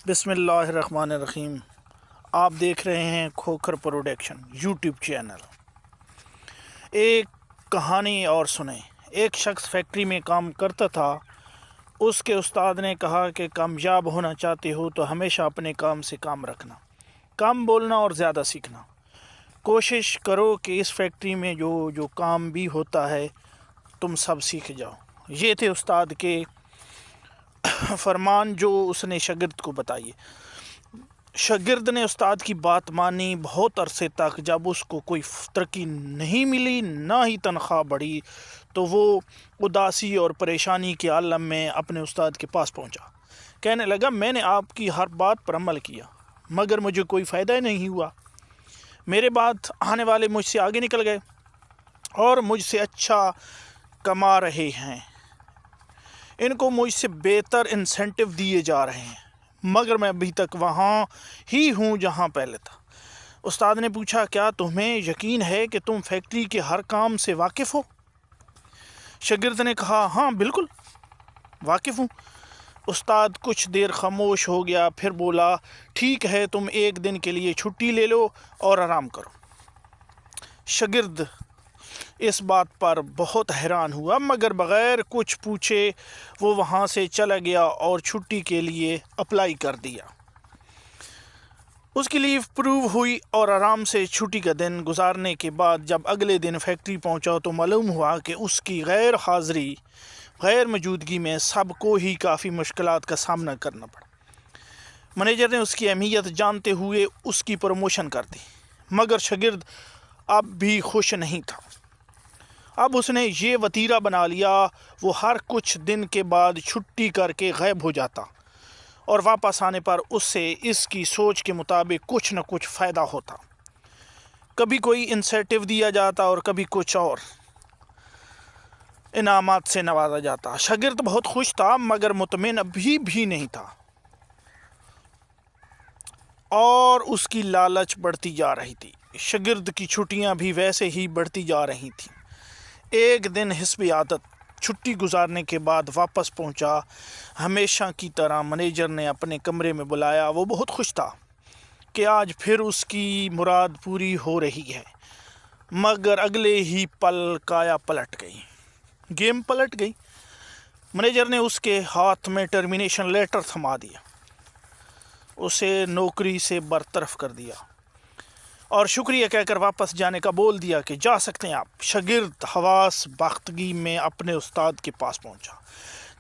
بسم اللہ الرحمن الرحیم۔ آپ دیکھ رہے ہیں کھوکھر پروڈکشن یوٹیوب چینل۔ ایک کہانی اور سنیں۔ ایک شخص فیکٹری میں کام کرتا تھا۔ اس کے استاد نے کہا کہ کامیاب ہونا چاہتے ہو تو ہمیشہ اپنے کام سے کام رکھنا، کم بولنا اور زیادہ سیکھنا۔ کوشش کرو کہ اس فیکٹری میں جو کام بھی ہوتا ہے تم سب سیکھ جاؤ۔ یہ تھے استاد کے فرمان جو اس نے شاگرد کو بتائیے۔ شاگرد نے استاد کی بات مانی۔ بہت عرصے تک جب اس کو کوئی ترقی نہیں ملی، نہ ہی تنخواہ بڑھی، تو وہ اداسی اور پریشانی کے عالم میں اپنے استاد کے پاس پہنچا۔ کہنے لگا، میں نے آپ کی ہر بات پر عمل کیا مگر مجھے کوئی فائدہ ہی نہیں ہوا۔ میرے بعد آنے والے مجھ سے آگے نکل گئے اور مجھ سے اچھا کما رہے ہیں۔ ان کو مجھ سے بہتر انسینٹو دیے جا رہے ہیں مگر میں ابھی تک وہاں ہی ہوں جہاں پہلے تھا۔ استاد نے پوچھا، کیا تمہیں یقین ہے کہ تم فیکٹری کے ہر کام سے واقف ہو؟ شاگرد نے کہا، ہاں بالکل واقف ہوں۔ استاد کچھ دیر خاموش ہو گیا، پھر بولا، ٹھیک ہے، تم ایک دن کے لیے چھٹی لے لو اور آرام کرو۔ شاگرد اس بات پر بہت حیران ہوا مگر بغیر کچھ پوچھے وہ وہاں سے چلا گیا اور چھٹی کے لیے اپلائی کر دیا۔ اس کی لیو پروو ہوئی اور آرام سے چھٹی کا دن گزارنے کے بعد جب اگلے دن فیکٹری پہنچا تو معلوم ہوا کہ اس کی غیر موجودگی میں سب کو ہی کافی مشکلات کا سامنا کرنا پڑا۔ مینیجر نے اس کی اہمیت جانتے ہوئے اس کی پروموشن کر دی مگر شاگرد اب بھی خوش نہیں تھا۔ اب اس نے یہ وتیرہ بنا لیا، وہ ہر کچھ دن کے بعد چھٹی کر کے غائب ہو جاتا اور واپس آنے پر اس سے اس کی سوچ کے مطابق کچھ نہ کچھ فائدہ ہوتا۔ کبھی کوئی انسینٹو دیا جاتا اور کبھی کچھ اور انعامات سے نوازا جاتا۔ شاگرد بہت خوش تھا مگر مطمئن ابھی بھی نہیں تھا اور اس کی لالچ بڑھتی جا رہی تھی۔ شاگرد کی چھٹیاں بھی ویسے ہی بڑھتی جا رہی تھیں۔ ایک دن حسب عادت چھٹی گزارنے کے بعد واپس پہنچا۔ ہمیشہ کی طرح مینیجر نے اپنے کمرے میں بلایا۔ وہ بہت خوش تھا کہ آج پھر اس کی مراد پوری ہو رہی ہے مگر اگلے ہی پل کایا پلٹ گئی، گیم پلٹ گئی۔ مینیجر نے اس کے ہاتھ میں ٹرمینیشن لیٹر تھما دیا، اسے نوکری سے برطرف کر دیا اور شکریہ کہہ کر واپس جانے کا بول دیا کہ جا سکتے ہیں آپ۔ شاگرد حواس باختگی میں اپنے استاد کے پاس پہنچا۔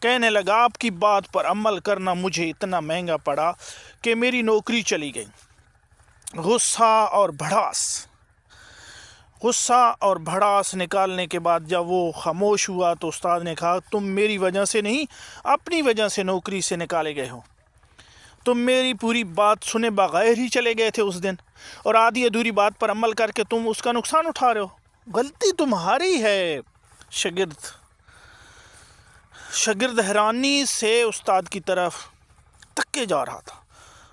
کہنے لگا، آپ کی بات پر عمل کرنا مجھے اتنا مہنگا پڑا کہ میری نوکری چلی گئی۔ غصہ اور بھڑاس نکالنے کے بعد جب وہ خاموش ہوا تو استاد نے کہا، تم میری وجہ سے نہیں، اپنی وجہ سے نوکری سے نکالے گئے ہو۔ تم میری پوری بات سنے بغیر ہی چلے گئے تھے اس دن اور آدھی ادھوری بات پر عمل کر کے تم اس کا نقصان اٹھا رہے ہو۔ غلطی تمہاری ہے۔ شاگرد حیرانی سے استاد کی طرف تکے جا رہا تھا۔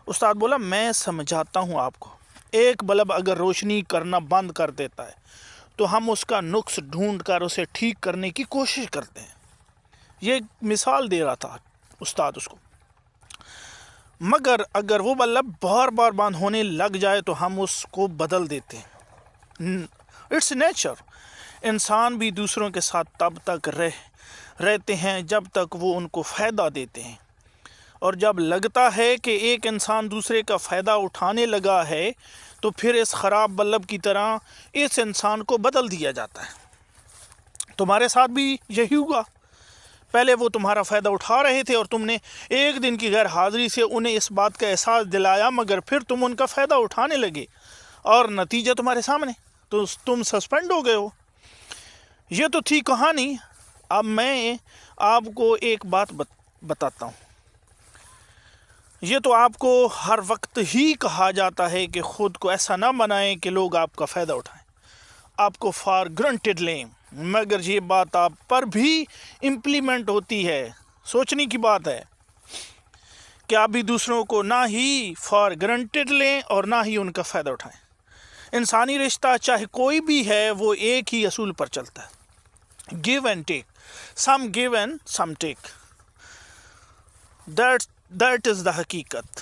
استاد بولا، میں سمجھاتا ہوں آپ کو، ایک بلب اگر روشنی کرنا بند کر دیتا ہے تو ہم اس کا نقص ڈھونڈ کر اسے ٹھیک کرنے کی کوشش کرتے ہیں۔ یہ مثال دے رہا تھا استاد اس کو۔ مگر اگر وہ بلب بار بار بند ہونے لگ جائے تو ہم اس کو بدل دیتے ہیں۔ Its nature. انسان بھی دوسروں کے ساتھ تب تک رہتے ہیں جب تک وہ ان کو فائدہ دیتے ہیں، اور جب لگتا ہے کہ ایک انسان دوسرے کا فائدہ اٹھانے لگا ہے تو پھر اس خراب بلب کی طرح اس انسان کو بدل دیا جاتا ہے۔ تمہارے ساتھ بھی یہی ہوا۔ پہلے وہ تمہارا فائدہ اٹھا رہے تھے اور تم نے ایک دن کی غیر حاضری سے انہیں اس بات کا احساس دلایا مگر پھر تم ان کا فائدہ اٹھانے لگے اور نتیجہ تمہارے سامنے، تو تم سسپینڈ ہو گئے ہو۔ یہ تو تھی کہانی۔ اب میں آپ کو ایک بات بتاتا ہوں۔ یہ تو آپ کو ہر وقت ہی کہا جاتا ہے کہ خود کو ایسا نہ بنائیں کہ لوگ آپ کا فائدہ اٹھائیں، آپ کو فار گرانٹیڈ لیں، مگر یہ بات آپ پر بھی امپلیمنٹ ہوتی ہے۔ سوچنے کی بات ہے کہ آپ بھی دوسروں کو نہ ہی فار گرانٹیڈ لیں اور نہ ہی ان کا فائدہ اٹھائیں۔ انسانی رشتہ چاہے کوئی بھی ہے وہ ایک ہی اصول پر چلتا ہے، give and take, some give and some take. That is the حقیقت۔